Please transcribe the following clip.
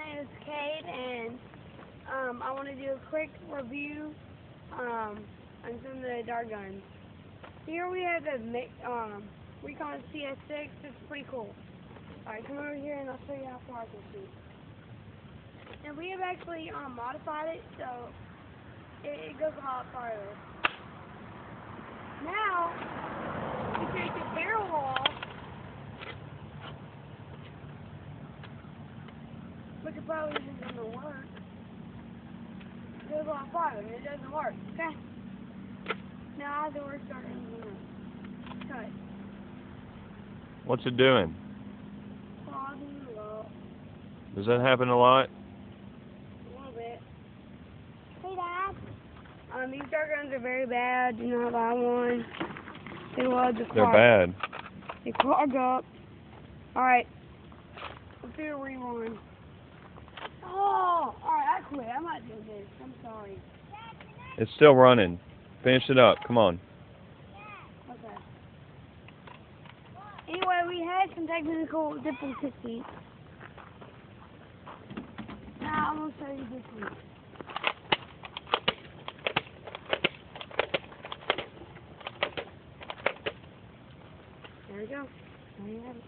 name is Kate, and I want to do a quick review on some of the dart guns. Here we have the Recon CS6. It's pretty cool. Alright, come over here and I'll show you how far I can shoot. And we have actually modified it so it goes a lot farther. Now, we take the barrel off. Which probably isn't going to work. It goes a lot farther and it doesn't work, okay? Now I have to restart it. Cut. What's it doing? Pausing a lot. Does that happen a lot? A little bit. Hey, Dad. These dart guns are very bad. Do not buy one. They will just They're bad. They clog up. Alright. Let's do a rewind. Oh! Alright, I quit. I'm not doing this. I'm sorry. It's still running. Finish it up. Come on. Okay. Anyway, we had some technical difficulties. Now I'm going to show you this one. There we go. There you have it.